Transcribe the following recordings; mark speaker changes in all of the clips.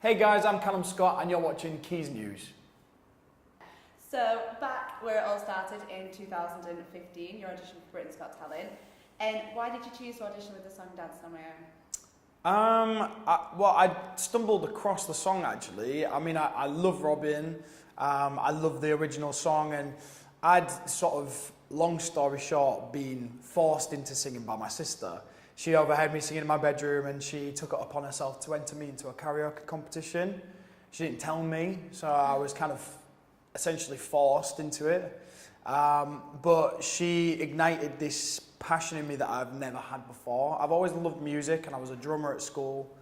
Speaker 1: Hey guys, I'm Calum Scott and you're watching Quays News.
Speaker 2: So, back where it all started in 2015, your audition for Britain's Got Talent. And why did you choose to audition with the song Dancing on My Own?
Speaker 1: I stumbled across the song actually. I mean, I love Robin. I love the original song, and I'd sort of, long story short, been forced into singing by my sister. She overheard me singing in my bedroom and she took it upon herself to enter me into a karaoke competition. She didn't tell me, so I was kind of essentially forced into it. But she ignited this passion in me that I've never had before. I've always loved music and I was a drummer at school,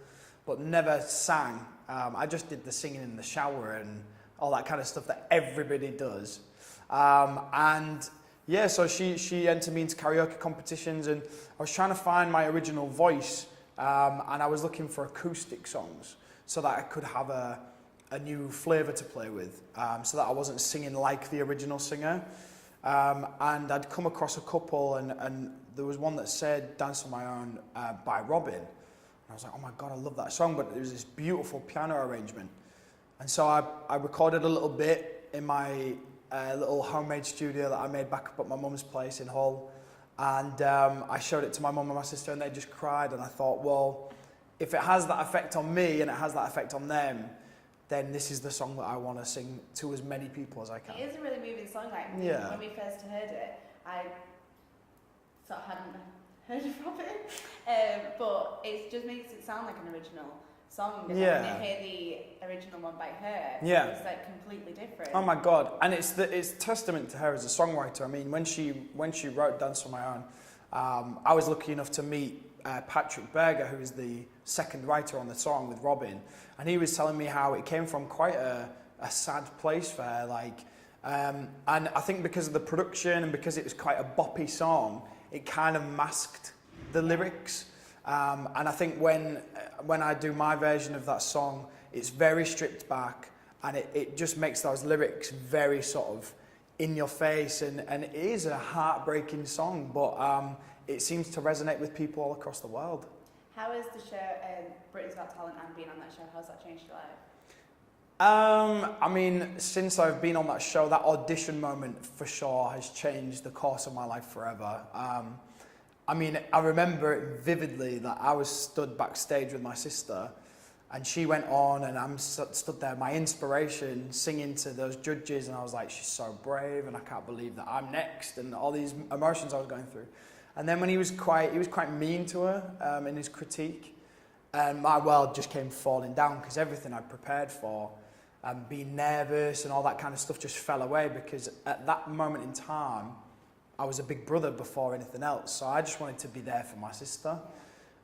Speaker 1: but never sang. I just did the singing in the shower and all that kind of stuff that everybody does. Yeah, so she entered me into karaoke competitions, and I was trying to find my original voice, and I was looking for acoustic songs so that I could have a new flavour to play with, so that I wasn't singing like the original singer. And I'd come across a couple, and there was one that said Dance on My Own by Robin. And I was like, oh my God, I love that song, but it was this beautiful piano arrangement. And so I recorded a little bit in my little homemade studio that I made back up at my mum's place in Hull, and I showed it to my mum and my sister, and they just cried. And I thought, well, if it has that effect on me and it has that effect on them, then this is the song that I want to sing to as many people as I can.
Speaker 2: It is a really moving song. Like,
Speaker 1: yeah.
Speaker 2: When we first heard it, I sort of hadn't heard of Robin, but it just makes it sound like an original song. And
Speaker 1: yeah.
Speaker 2: when you hear the original one by her,
Speaker 1: yeah.
Speaker 2: it's like completely different.
Speaker 1: Oh my God! And it's testament to her as a songwriter. I mean, when she wrote "Dance on My Own," I was lucky enough to meet Patrick Berger, who is the second writer on the song with Robin, and he was telling me how it came from quite a sad place for her. Like, and I think because of the production and because it was quite a boppy song, it kind of masked the lyrics. And I think when I do my version of that song, it's very stripped back, and it just makes those lyrics very sort of in your face, and it is a heartbreaking song, but it seems to resonate with people all across the world.
Speaker 2: How is the show, Britain's Got Talent, and being on that show, how's that changed your life?
Speaker 1: I mean, since I've been on that show, that audition moment for sure has changed the course of my life forever. I mean, I remember it vividly that I was stood backstage with my sister, and she went on, and I'm stood there, my inspiration, singing to those judges, and I was like, she's so brave, and I can't believe that I'm next, and all these emotions I was going through. And then when he was quite mean to her in his critique, and my world just came falling down, because everything I'd prepared for, being nervous and all that kind of stuff, just fell away, because at that moment in time, I was a big brother before anything else, so I just wanted to be there for my sister.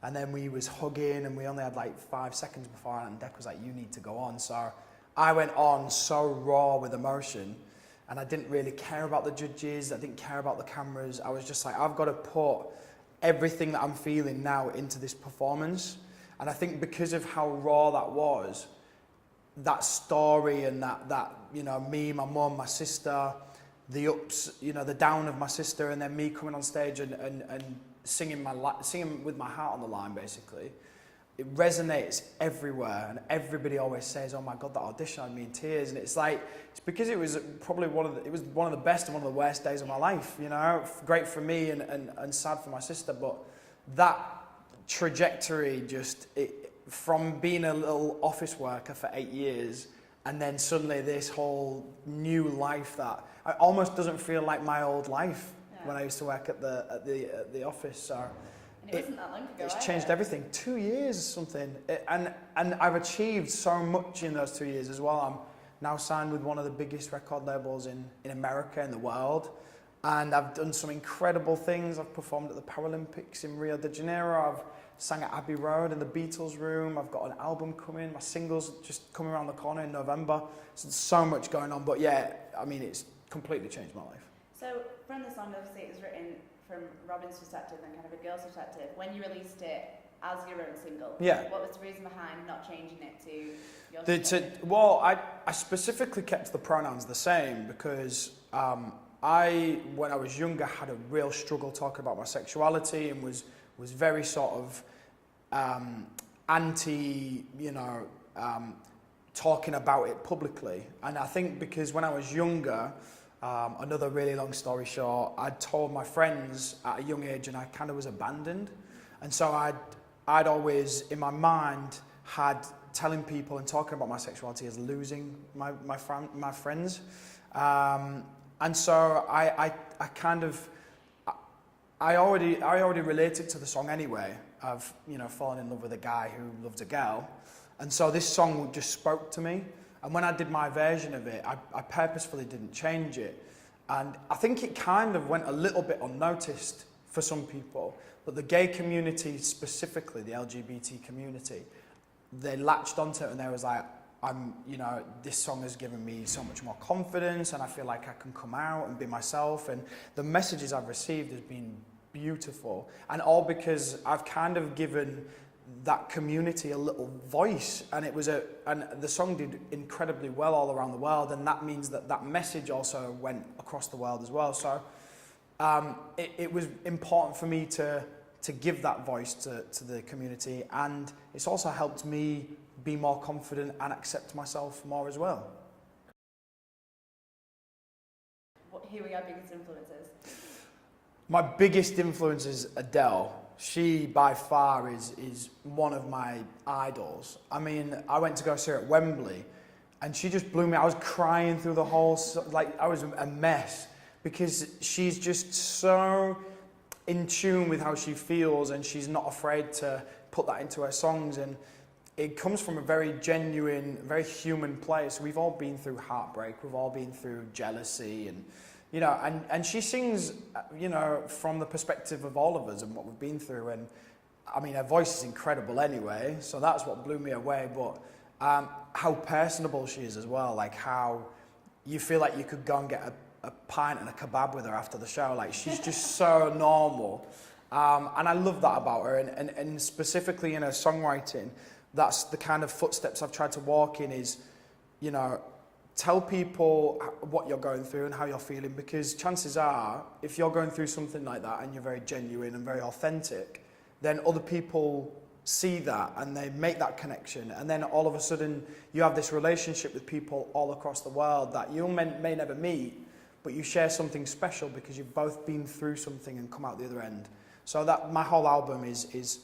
Speaker 1: And then we was hugging, and we only had like 5 seconds before, and Dec was like, you need to go on. So I went on so raw with emotion, and I didn't really care about the judges, I didn't care about the cameras. I was just like, I've got to put everything that I'm feeling now into this performance. And I think because of how raw that was, that story and that you know, me, my mum, my sister, the ups, you know, the down of my sister, and then me coming on stage and singing with my heart on the line, basically. It resonates everywhere, and everybody always says, oh my God, that audition had me in tears. And it's like, it's because it was probably one of the best and one of the worst days of my life, you know. Great for me and sad for my sister, but that trajectory just, from being a little office worker for 8 years, and then suddenly this whole new life that almost doesn't feel like my old life when I used to work at the office. So
Speaker 2: and it wasn't that long ago.
Speaker 1: It's changed everything. 2 years or something, and I've achieved so much in those 2 years as well. I'm now signed with one of the biggest record labels in America, in the world, and I've done some incredible things. I've performed at the Paralympics in Rio de Janeiro. I've sang at Abbey Road in the Beatles room. I've got an album coming. My single's just coming around the corner in November. So there's so much going on. But yeah, I mean, it's completely changed my life.
Speaker 2: So from the song, obviously, it was written from Robin's perspective and kind of a girl's perspective. When you released it as your own single, what was the reason behind not changing it to your single?
Speaker 1: Well, I specifically kept the pronouns the same because when I was younger, had a real struggle talking about my sexuality, and was very sort of anti, you know, talking about it publicly. And I think because when I was younger, another really long story short, I'd told my friends at a young age and I kind of was abandoned. And so I'd always, in my mind, had telling people and talking about my sexuality as losing my friends. And so I already related to the song anyway, of, you know, falling in love with a guy who loves a girl. And so this song just spoke to me. And when I did my version of it, I purposefully didn't change it. And I think it kind of went a little bit unnoticed for some people. But the gay community specifically, the LGBT community, they latched onto it and they was like, you know, this song has given me so much more confidence and I feel like I can come out and be myself. And the messages I've received has been beautiful. And all because I've kind of given that community a little voice, and and the song did incredibly well all around the world, and that means that message also went across the world as well. So it was important for me to give that voice to the community, and it's also helped me be more confident and accept myself more as well.
Speaker 2: Who are your biggest influences?
Speaker 1: My biggest influence is Adele. She, by far, is one of my idols. I mean, I went to go see her at Wembley, and she just blew me. I was crying through the whole, like, I was a mess, because she's just so in tune with how she feels, and she's not afraid to put that into her songs. And it comes from a very genuine, very human place. We've all been through heartbreak. We've all been through jealousy, and you know, and she sings, you know, from the perspective of all of us and what we've been through. And I mean, her voice is incredible anyway, so that's what blew me away. But how personable she is as well, like how you feel like you could go and get a pint and a kebab with her after the show. Like, she's just so normal. And I love that about her. And specifically in her songwriting, that's the kind of footsteps I've tried to walk in, is, you know, tell people what you're going through and how you're feeling, because chances are, if you're going through something like that and you're very genuine and very authentic, then other people see that and they make that connection, and then all of a sudden you have this relationship with people all across the world that you may never meet, but you share something special because you've both been through something and come out the other end. So that my whole album is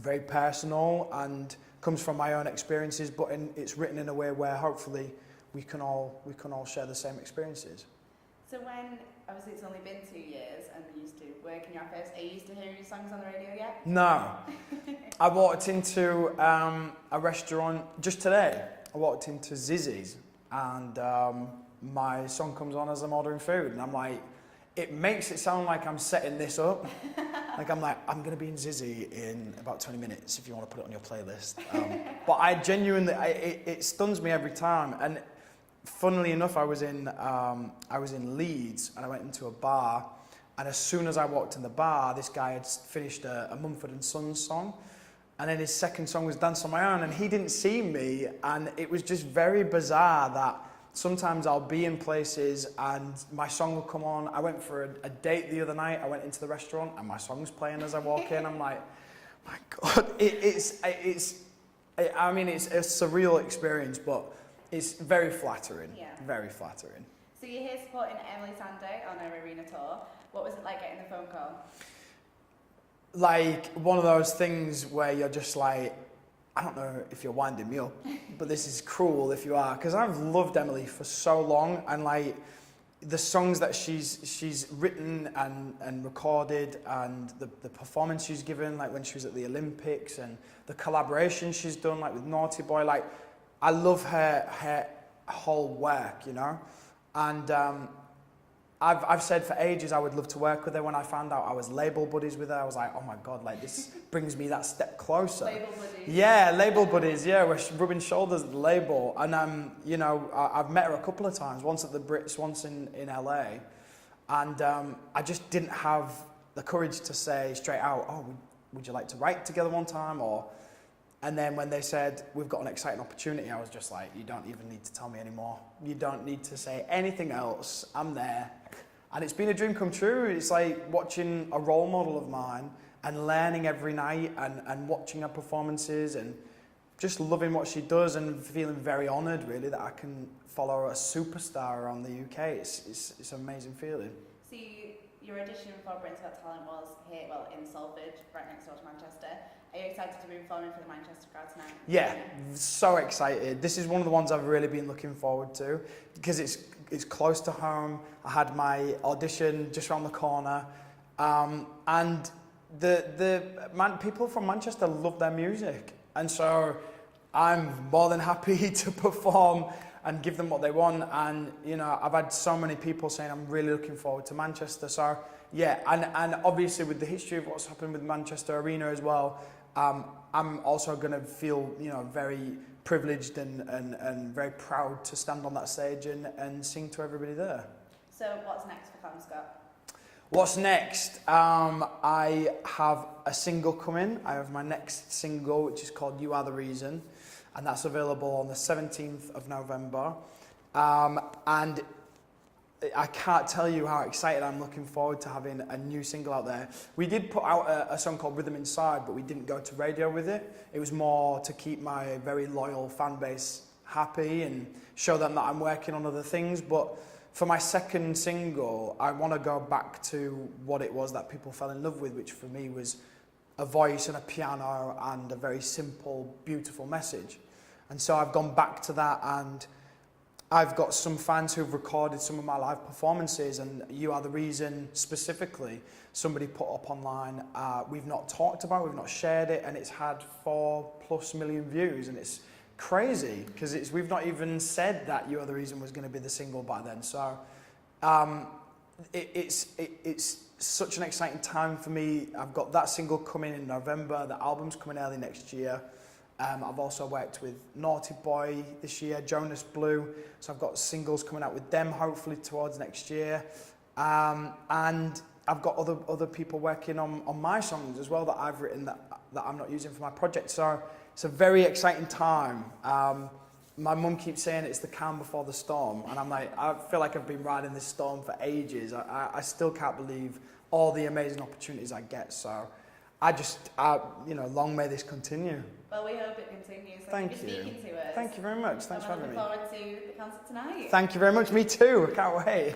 Speaker 1: very personal and comes from my own experiences, but it's written in a way where hopefully we can all share the same experiences.
Speaker 2: So when, obviously it's only been 2 years and we used to work in your office, are you used to hearing your songs on the radio yet?
Speaker 1: No. I walked into a restaurant just today. I walked into Zizzy's, and my song comes on as I'm ordering food, and I'm like, it makes it sound like I'm setting this up. Like, I'm going to be in Zizzy in about 20 minutes if you want to put it on your playlist. But I genuinely, it stuns me every time. And funnily enough, I was in Leeds, and I went into a bar, and as soon as I walked in the bar, this guy had finished a Mumford & Sons song, and then his second song was Dance on My Own, and he didn't see me, and it was just very bizarre that sometimes I'll be in places and my song will come on. I went for a date the other night. I went into the restaurant and my song's playing as I walk in. I'm like, my God, it's a surreal experience, but it's very flattering. Yeah. Very flattering.
Speaker 2: So you're here supporting Emily Sandé on her arena tour. What was it like getting the phone call?
Speaker 1: Like, one of those things where you're just like, I don't know if you're winding me up, but this is cruel if you are, because I've loved Emily for so long, and like the songs that she's written and recorded, and the performance she's given, like when she was at the Olympics, and the collaboration she's done, like with Naughty Boy, like I love her whole work, you know, and I've said for ages I would love to work with her. When I found out I was label buddies with her, I was like, oh my God, like this brings me that step closer.
Speaker 2: Label buddies.
Speaker 1: Yeah, label buddies, yeah, we're rubbing shoulders at the label. And you know, I've met her a couple of times, once at the Brits, once in LA. And I just didn't have the courage to say straight out, oh, would you like to write together one time? And then when they said, we've got an exciting opportunity, I was just like, you don't even need to tell me anymore. You don't need to say anything else. I'm there. And it's been a dream come true. It's like watching a role model of mine and learning every night and watching her performances. And just loving what she does and feeling very honoured, really, that I can follow a superstar around the UK. It's an amazing feeling.
Speaker 2: So your audition for Britain's Got Talent was here, well, in Salford, right next door to Manchester. Are you excited to be performing for the Manchester crowd tonight?
Speaker 1: Yeah, so excited. This is one of the ones I've really been looking forward to because it's close to home. I had my audition just around the corner, and people from Manchester love their music, and so I'm more than happy to perform and give them what they want. And you know, I've had so many people saying I'm really looking forward to Manchester. So yeah, and obviously with the history of what's happened with Manchester Arena as well, I'm also going to feel, you know, very privileged and very proud to stand on that stage and sing to everybody there.
Speaker 2: So what's next for Calum Scott?
Speaker 1: What's next? I have a single coming. I have my next single, which is called You Are The Reason, and that's available on the 17th of November. And I can't tell you how excited I'm looking forward to having a new single out there. We did put out a song called Rhythm Inside, but we didn't go to radio with it. It was more to keep my very loyal fan base happy and show them that I'm working on other things. But for my second single, I want to go back to what it was that people fell in love with, which for me was a voice and a piano and a very simple, beautiful message. And so I've gone back to that, and I've got some fans who've recorded some of my live performances, and You Are The Reason specifically, somebody put up online. We've not talked about it, we've not shared it, and it's had 4+ million views, and it's crazy because we've not even said that You Are The Reason was going to be the single by then. So it's such an exciting time for me. I've got that single coming in November, the album's coming early next year. I've also worked with Naughty Boy this year, Jonas Blue, so I've got singles coming out with them hopefully towards next year. And I've got other people working on my songs as well that I've written that I'm not using for my project. So it's a very exciting time. My mum keeps saying it's the calm before the storm, and I'm like, I feel like I've been riding this storm for ages. I still can't believe all the amazing opportunities I get. So long may this continue.
Speaker 2: Well, we hope it continues.
Speaker 1: Thank you.
Speaker 2: Speaking to us.
Speaker 1: Thank you very much. Thanks for having me.
Speaker 2: I'm looking forward to the concert tonight.
Speaker 1: Thank you very much. Me too. I can't wait.